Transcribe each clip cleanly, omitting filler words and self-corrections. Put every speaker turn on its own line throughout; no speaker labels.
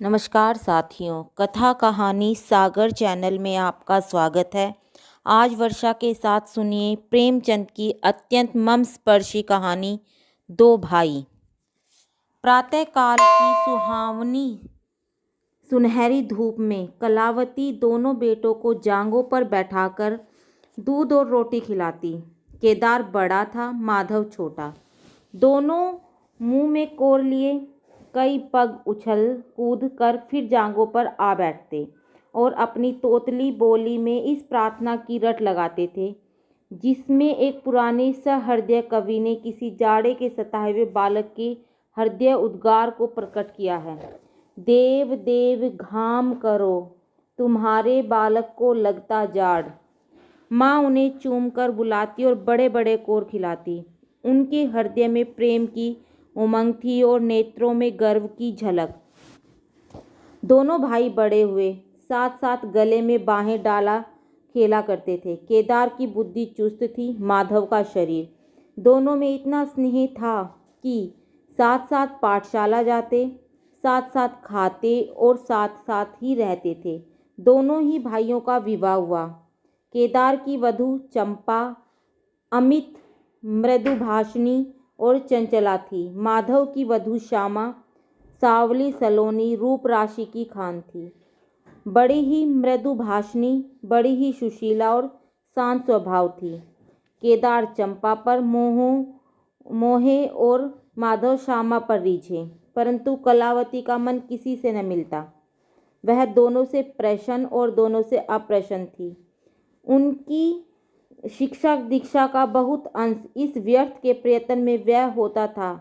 नमस्कार साथियों, कथा कहानी सागर चैनल में आपका स्वागत है। आज वर्षा के साथ सुनिए प्रेमचंद की अत्यंत मर्मस्पर्शी कहानी दो भाई। प्रातःकाल की सुहावनी सुनहरी धूप में कलावती दोनों बेटों को जांघों पर बैठाकर दूध और रोटी खिलाती। केदार बड़ा था, माधव छोटा। दोनों मुंह में कोर लिए कई पग उछल कूद कर फिर जांघों पर आ बैठते और अपनी तोतली बोली में इस प्रार्थना की रट लगाते थे जिसमें एक पुराने सहृदय कवि ने किसी जाड़े के सताए हुए बालक के हृदय उद्गार को प्रकट किया है। देव देव घाम करो, तुम्हारे बालक को लगता जाड़। माँ उन्हें चूमकर बुलाती और बड़े बड़े कोर खिलाती। उनके हृदय में प्रेम की उमंग थी और नेत्रों में गर्व की झलक। दोनों भाई बड़े हुए, साथ साथ गले में बाहें डाला खेला करते थे। केदार की बुद्धि चुस्त थी, माधव का शरीर। दोनों में इतना स्नेह था कि साथ साथ पाठशाला जाते, साथ साथ खाते और साथ साथ ही रहते थे। दोनों ही भाइयों का विवाह हुआ। केदार की वधू चंपा अमित मृदुभाषिणी और चंचला थी। माधव की वधू श्यामा सावली सलोनी रूप राशि की खान थी। बड़ी ही मृदुभाषिणी, बड़ी ही सुशीला और शांत स्वभाव थी। केदार चंपा पर मोहे और माधव श्यामा पर रीझे, परंतु कलावती का मन किसी से न मिलता। वह दोनों से प्रसन्न और दोनों से अप्रसन्न थी। उनकी शिक्षा दीक्षा का बहुत अंश इस व्यर्थ के प्रयत्न में व्यय होता था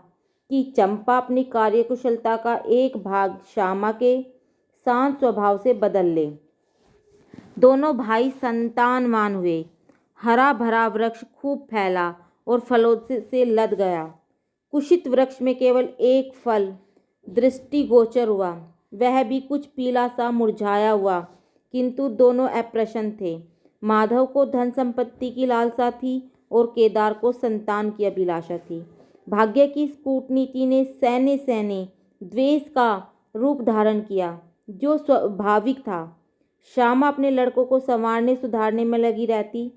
कि चंपा अपनी कार्यकुशलता का एक भाग श्यामा के शांत स्वभाव से बदल ले। दोनों भाई संतानवान हुए। हरा भरा वृक्ष खूब फैला और फलों से लद गया। कुशित वृक्ष में केवल एक फल दृष्टिगोचर हुआ, वह भी कुछ पीला सा मुरझाया हुआ, किंतु दोनों अप्रसन्न थे। माधव को धन संपत्ति की लालसा थी और केदार को संतान की अभिलाषा थी। भाग्य की कूटनीति ने सैने सैने द्वेष का रूप धारण किया जो स्वाभाविक था। श्यामा अपने लड़कों को संवारने सुधारने में लगी रहती,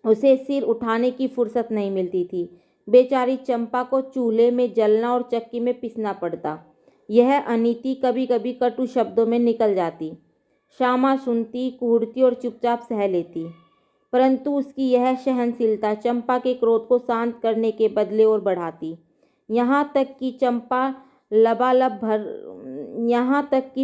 उसे सिर उठाने की फुर्सत नहीं मिलती थी। बेचारी चंपा को चूल्हे में जलना और चक्की में पिसना पड़ता। यह अनीति कभी कभी कटु शब्दों में निकल जाती। श्यामा सुनती, कुहड़ती और चुपचाप सह लेती, परंतु उसकी यह सहनशीलता चंपा के क्रोध को शांत करने के बदले और बढ़ाती। यहाँ तक कि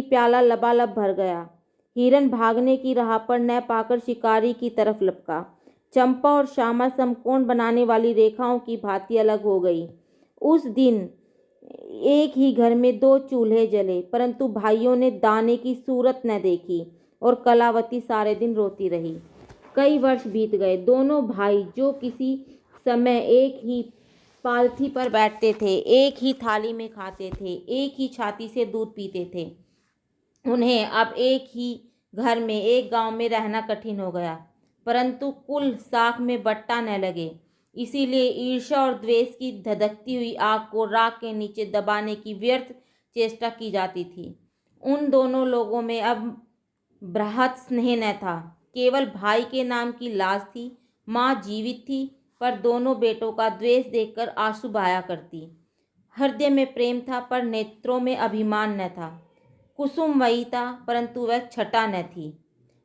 प्याला लबालब भर गया। हिरन भागने की राह पर न पाकर शिकारी की तरफ लपका। चंपा और श्यामा समकोण बनाने वाली रेखाओं की भांति अलग हो गई। उस दिन एक ही घर में दो चूल्हे जले, परंतु भाइयों ने दाने की सूरत न देखी और कलावती सारे दिन रोती रही। कई वर्ष बीत गए। दोनों भाई जो किसी समय एक ही पालथी पर बैठते थे, एक ही थाली में खाते थे, एक ही छाती से दूध पीते थे, उन्हें अब एक ही घर में एक गांव में रहना कठिन हो गया। परंतु कुल साख में बट्टा न लगे, इसीलिए ईर्ष्या और द्वेष की धधकती हुई आग को राख के नीचे दबाने की व्यर्थ चेष्टा की जाती थी। उन दोनों लोगों में अब बृहत स्नेह न था, केवल भाई के नाम की लाज थी। माँ जीवित थी, पर दोनों बेटों का द्वेष देखकर आंसू बहाया करती। हृदय में प्रेम था, पर नेत्रों में अभिमान न था। कुसुम वही था, परंतु वह छटा न थी।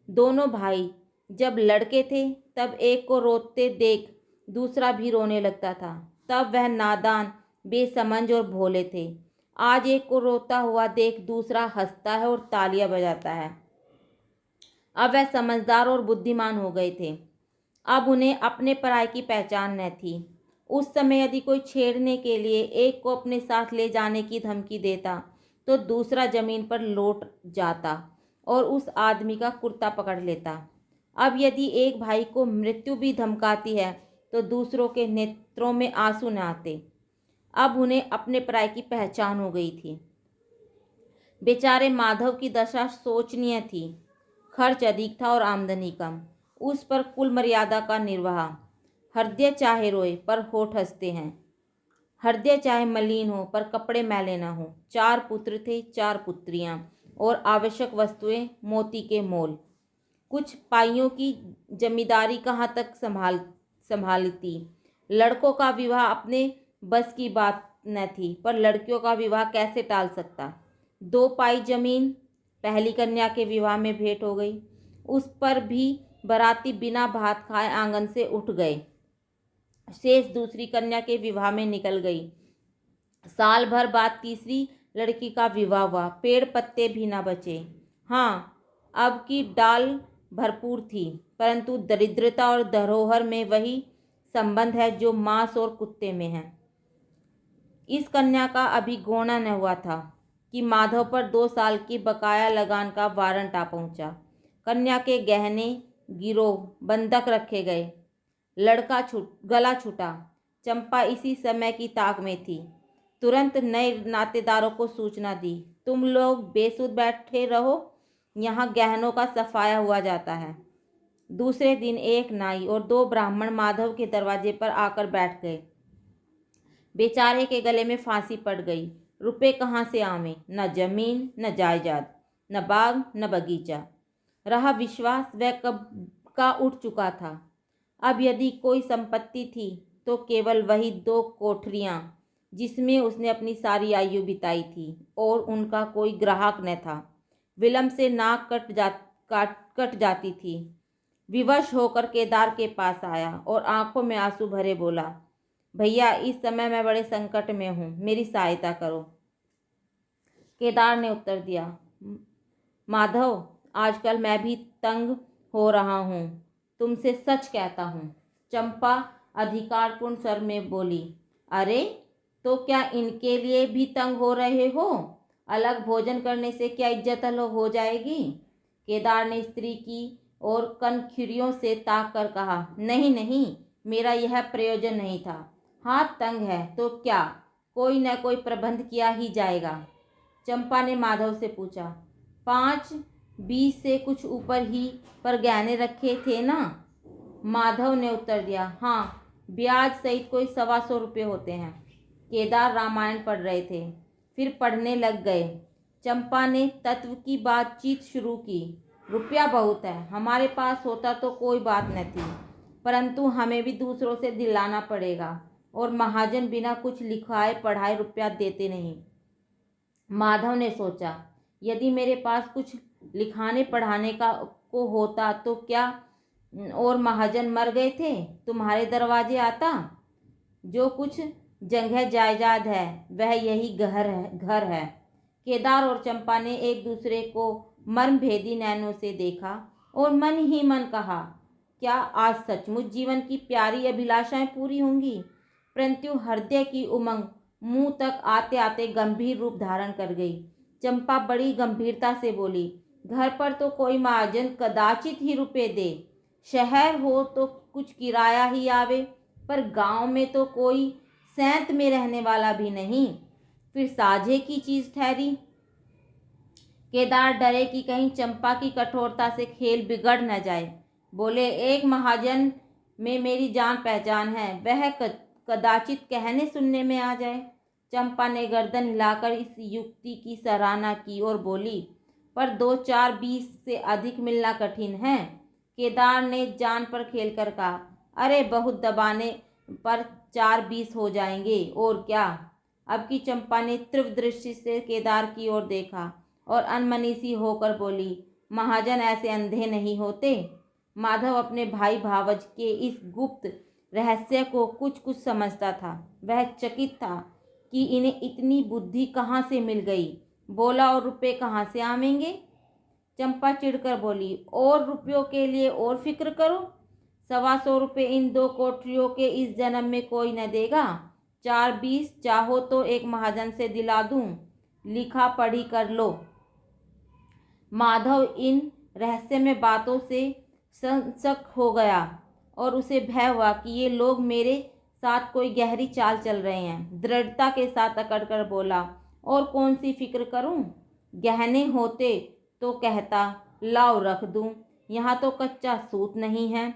दोनों भाई जब लड़के थे तब एक को रोते देख दूसरा भी रोने लगता था। तब वह नादान, बेसमझ और भोले थे। आज एक को रोता हुआ देख दूसरा हंसता है और तालियां बजाता है। अब वह समझदार और बुद्धिमान हो गए थे। अब उन्हें अपने पराये की पहचान न थी। उस समय यदि कोई छेड़ने के लिए एक को अपने साथ ले जाने की धमकी देता तो दूसरा जमीन पर लौट जाता और उस आदमी का कुर्ता पकड़ लेता। अब यदि एक भाई को मृत्यु भी धमकाती है तो दूसरों के नेत्रों में आंसू न आते। अब उन्हें अपने पराये की पहचान हो गई थी। बेचारे माधव की दशा शोचनीय थी। खर्च अधिक था और आमदनी कम, उस पर कुल मर्यादा का निर्वाह। हृदय चाहे रोए पर होठ हंसते हैं। हृदय चाहे मलिन हो पर कपड़े मैले न हो। 4 पुत्र थे, 4 पुत्रियां और आवश्यक वस्तुएं मोती के मोल। कुछ पाइयों की जमींदारी कहाँ तक संभालती। लड़कों का विवाह अपने बस की बात न थी, पर लड़कियों का विवाह कैसे टाल सकता। 2 पाई जमीन पहली कन्या के विवाह में भेंट हो गई। उस पर भी बाराती बिना भात खाए आंगन से उठ गए। शेष दूसरी कन्या के विवाह में निकल गई। साल भर बाद तीसरी लड़की का विवाह हुआ। पेड़ पत्ते भी न बचे। हाँ, अब की डाल भरपूर थी, परंतु दरिद्रता और धरोहर में वही संबंध है जो मांस और कुत्ते में है। इस कन्या का अभी गोना न हुआ था कि माधव पर 2 साल की बकाया लगान का वारंट आ पहुंचा। कन्या के गहने गिरोह बंधक रखे गए। लड़का गला छूटा। चंपा इसी समय की ताक में थी। तुरंत नए नातेदारों को सूचना दी, तुम लोग बेसुध बैठे रहो, यहाँ गहनों का सफाया हुआ जाता है। दूसरे दिन एक नाई और 2 ब्राह्मण माधव के दरवाजे पर आकर बैठ गए। बेचारे के गले में फांसी पड़ गई। रुपए कहाँ से आवे, न जमीन न जायदाद, न बाग न बगीचा। रहा विश्वास, वह कब का उठ चुका था। अब यदि कोई संपत्ति थी तो केवल वही 2 कोठरियाँ जिसमें उसने अपनी सारी आयु बिताई थी, और उनका कोई ग्राहक न था। विलंब से नाक कट जाती थी। विवश होकर केदार के पास आया और आंखों में आंसू भरे बोला, भैया इस समय मैं बड़े संकट में हूँ, मेरी सहायता करो। केदार ने उत्तर दिया, माधव आजकल मैं भी तंग हो रहा हूँ, तुमसे सच कहता हूँ। चंपा अधिकारपूर्ण स्वर में बोली, अरे तो क्या इनके लिए भी तंग हो रहे हो? अलग भोजन करने से क्या इज्जत अलग हो जाएगी? केदार ने स्त्री की और कनखिरियों से ताक कर कहा, नहीं नहीं, मेरा यह प्रयोजन नहीं था। हाथ तंग है तो क्या, कोई न कोई प्रबंध किया ही जाएगा। चंपा ने माधव से पूछा, 5-20 से कुछ ऊपर ही पर गहने रखे थे ना? माधव ने उत्तर दिया, हाँ, ब्याज सहित कोई 125 रुपये होते हैं। केदार रामायण पढ़ रहे थे, फिर पढ़ने लग गए। चंपा ने तत्व की बातचीत शुरू की। रुपया बहुत है, हमारे पास होता तो कोई बात न थी, परंतु हमें भी दूसरों से दिलाना पड़ेगा, और महाजन बिना कुछ लिखाए पढ़ाए रुपया देते नहीं। माधव ने सोचा, यदि मेरे पास कुछ लिखाने पढ़ाने का को होता तो क्या और महाजन मर गए थे तुम्हारे दरवाजे आता? जो कुछ जगह जायदाद है वह यही घर है। केदार और चंपा ने एक दूसरे को मर्मभेदी नैनों से देखा और मन ही मन कहा, क्या आज सचमुच जीवन की प्यारी अभिलाषाएं पूरी होंगी? परंतु हृदय की उमंग मुंह तक आते आते गंभीर रूप धारण कर गई। चंपा बड़ी गंभीरता से बोली, घर पर तो कोई महाजन कदाचित ही रुपए दे, शहर हो तो कुछ किराया ही आवे, पर गांव में तो कोई सैंत में रहने वाला भी नहीं, फिर साझे की चीज ठहरी। केदार डरे कि कहीं चंपा की कठोरता से खेल बिगड़ न जाए। बोले, एक महाजन में मेरी जान पहचान है, वह कदाचित कहने सुनने में आ जाए। चंपा ने गर्दन हिलाकर इस युक्ति की सराहना की और बोली, पर 2-4-20 से अधिक मिलना कठिन है। केदार ने जान पर खेलकर कहा, अरे बहुत दबाने पर 4-20 हो जाएंगे, और क्या। अब की चंपा ने तीव्र दृष्टि से केदार की ओर देखा और अनमनी सी होकर बोली, महाजन ऐसे अंधे नहीं होते। माधव अपने भाई भावज के इस गुप्त रहस्य को कुछ कुछ समझता था। वह चकित था कि इन्हें इतनी बुद्धि कहाँ से मिल गई। बोला, और रुपए कहाँ से आवेंगे? चंपा चिढ़कर बोली, और रुपयों के लिए और फिक्र करो, 125 रुपये इन 2 कोठरियों के इस जन्म में कोई न देगा। 4-20 चाहो तो एक महाजन से दिला दूं, लिखा पढ़ी कर लो। माधव इन रहस्यमय बातों से संशक हो गया और उसे भय हुआ कि ये लोग मेरे साथ कोई गहरी चाल चल रहे हैं। दृढ़ता के साथ अकड़कर बोला, और कौन सी फिक्र करूं? गहने होते तो कहता, लाओ रख दूं, यहाँ तो कच्चा सूत नहीं है।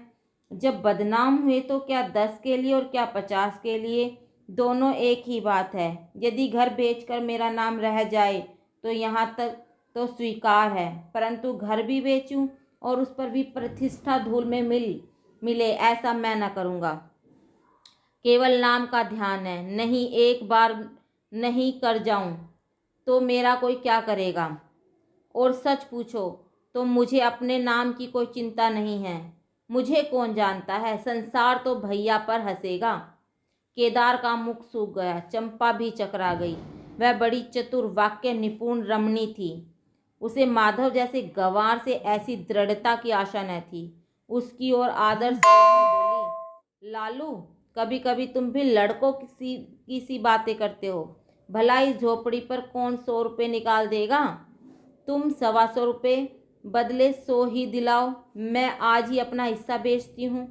जब बदनाम हुए तो क्या 10 के लिए और क्या 50 के लिए दोनों एक ही बात है। यदि घर बेचकर मेरा नाम रह जाए तो यहाँ तक तो स्वीकार है, परंतु घर भी बेचूं और उस पर भी प्रतिष्ठा धूल में मिले, ऐसा मैं न करूँगा। केवल नाम का ध्यान है, नहीं एक बार नहीं कर जाऊं तो मेरा कोई क्या करेगा। और सच पूछो तो मुझे अपने नाम की कोई चिंता नहीं है। मुझे कौन जानता है, संसार तो भैया पर हंसेगा। केदार का मुख सूख गया, चंपा भी चकरा गई। वह बड़ी चतुर, वाक्य निपुण रमणी थी। उसे माधव जैसे गंवार से ऐसी दृढ़ता की आशा न थी। उसकी ओर आदर से बोली, लालू, कभी कभी तुम भी लड़कों की सी बातें करते हो। भला इस झोपड़ी पर कौन 100 रुपये निकाल देगा। तुम 125 रुपये बदले 100 ही दिलाओ। मैं आज ही अपना हिस्सा बेचती हूँ,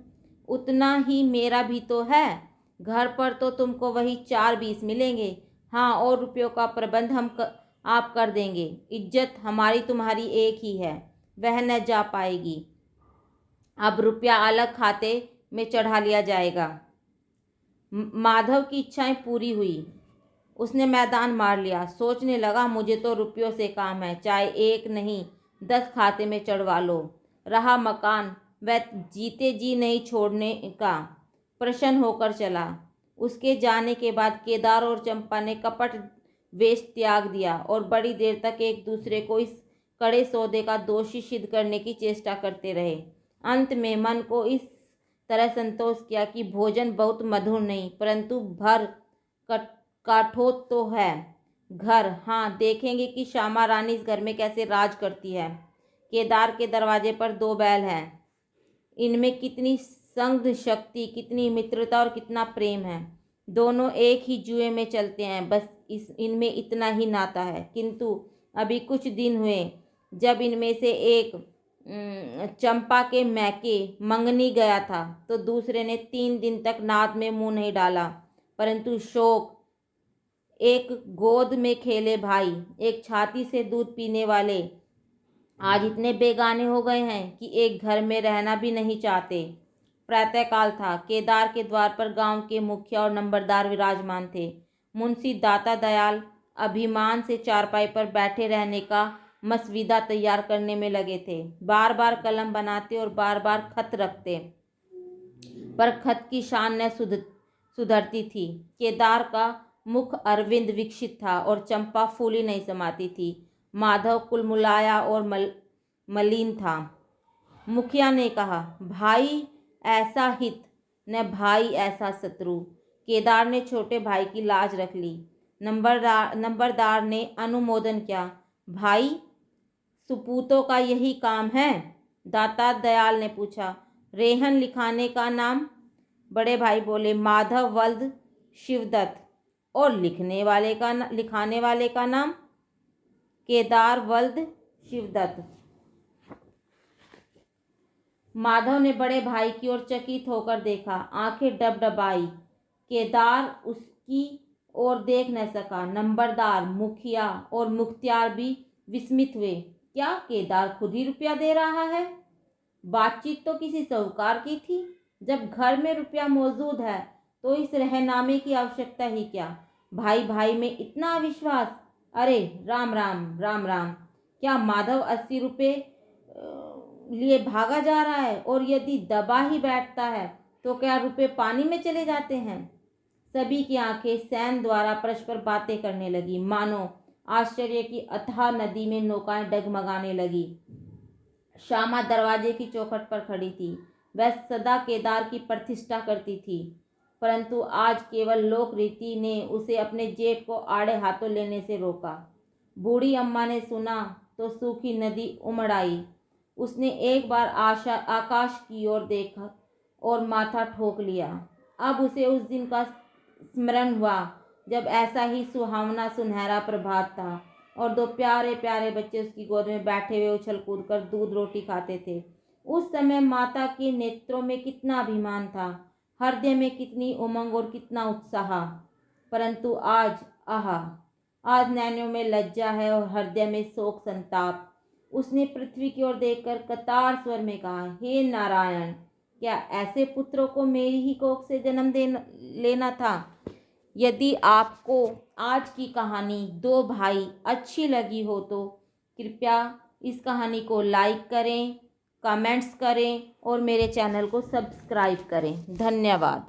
उतना ही मेरा भी तो है। घर पर तो तुमको वही 4-20 मिलेंगे। हाँ, और रुपयों का प्रबंध आप कर देंगे। इज्जत हमारी तुम्हारी एक ही है, वह न जा पाएगी। अब रुपया अलग खाते में चढ़ा लिया जाएगा। माधव की इच्छाएं पूरी हुई। उसने मैदान मार लिया। सोचने लगा, मुझे तो रुपयों से काम है, चाहे 1 नहीं 10 खाते में चढ़वा लो। रहा मकान, वह जीते जी नहीं छोड़ने का। प्रसन्न होकर चला। उसके जाने के बाद केदार और चंपा ने कपट वेश त्याग दिया और बड़ी देर तक एक दूसरे को इस कड़े सौदे का दोषी सिद्ध करने की चेष्टा करते रहे। अंत में मन को इस तरह संतोष किया कि भोजन बहुत मधुर नहीं, परंतु भर काठोत तो है। घर, हाँ, देखेंगे कि श्यामा रानी इस घर में कैसे राज करती है। केदार के दरवाजे पर 2 बैल हैं। इनमें कितनी संघ शक्ति, कितनी मित्रता और कितना प्रेम है। दोनों एक ही जुए में चलते हैं, बस इनमें इतना ही नाता है। किंतु अभी कुछ दिन हुए जब इनमें से एक चंपा के मैके मंगनी गया था तो दूसरे ने 3 दिन तक नाद में मुंह नहीं डाला। परंतु शोक, एक गोद में खेले भाई, एक छाती से दूध पीने वाले आज इतने बेगाने हो गए हैं कि एक घर में रहना भी नहीं चाहते। प्रातःकाल था। केदार के द्वार पर गांव के मुखिया और नंबरदार विराजमान थे। मुंशी दाता दयाल अभिमान से चारपाई पर बैठे रहने का मसविदा तैयार करने में लगे थे। बार बार कलम बनाते और बार बार खत रखते, पर खत की शान न सुधरती थी। केदार का मुख अरविंद विकसित था और चंपा फूली नहीं समाती थी। माधव कुलमुलाया और मलिन था। मुखिया ने कहा, भाई ऐसा हित न भाई ऐसा शत्रु। केदार ने छोटे भाई की लाज रख ली। नंबरदार ने अनुमोदन किया। भाई, सुपूतों का यही काम है? दाता दयाल ने पूछा। रेहन लिखाने का नाम? बड़े भाई बोले, माधव वल्द शिवदत्त। और लिखाने वाले का नाम? केदार वल्द शिवदत्त। माधव ने बड़े भाई की ओर चकित होकर देखा, आंखें डबडबाई। केदार उसकी ओर देख न सका। नंबरदार, मुखिया और मुख्तियार भी विस्मित हुए। क्या केदार खुद ही रुपया दे रहा है? बातचीत तो किसी साहूकार की थी। जब घर में रुपया मौजूद है तो इस रहनामे की आवश्यकता ही क्या? भाई भाई में इतना विश्वास? अरे राम राम राम राम। क्या माधव 80 रुपये लिए भागा जा रहा है? और यदि दबा ही बैठता है तो क्या रुपये पानी में चले जाते हैं? सभी की आंखें सैन द्वारा परस्पर बातें करने लगी, मानो आश्चर्य की अथाह नदी में नौकाएं डगमगाने लगी। श्यामा दरवाजे की चौखट पर खड़ी थी। वह सदा केदार की प्रतिष्ठा करती थी, परंतु आज केवल लोक रीति ने उसे अपने जेठ को आड़े हाथों लेने से रोका। बूढ़ी अम्मा ने सुना तो सूखी नदी उमड़ आई। उसने एक बार आकाश की ओर देखा और माथा ठोक लिया। अब उसे उस दिन का स्मरण हुआ जब ऐसा ही सुहावना सुनहरा प्रभात था और 2 प्यारे प्यारे बच्चे उसकी गोद में बैठे हुए उछल कूद कर दूध रोटी खाते थे। उस समय माता के नेत्रों में कितना अभिमान था, हृदय में कितनी उमंग और कितना उत्साह। परंतु आज नैनों में लज्जा है और हृदय में शोक संताप। उसने पृथ्वी की ओर देखकर कतार स्वर में कहा, हे नारायण, क्या ऐसे पुत्रों को मेरी ही कोख से जन्म लेना था? यदि आपको आज की कहानी दो भाई अच्छी लगी हो तो कृपया इस कहानी को लाइक करें, कमेंट्स करें और मेरे चैनल को सब्सक्राइब करें। धन्यवाद।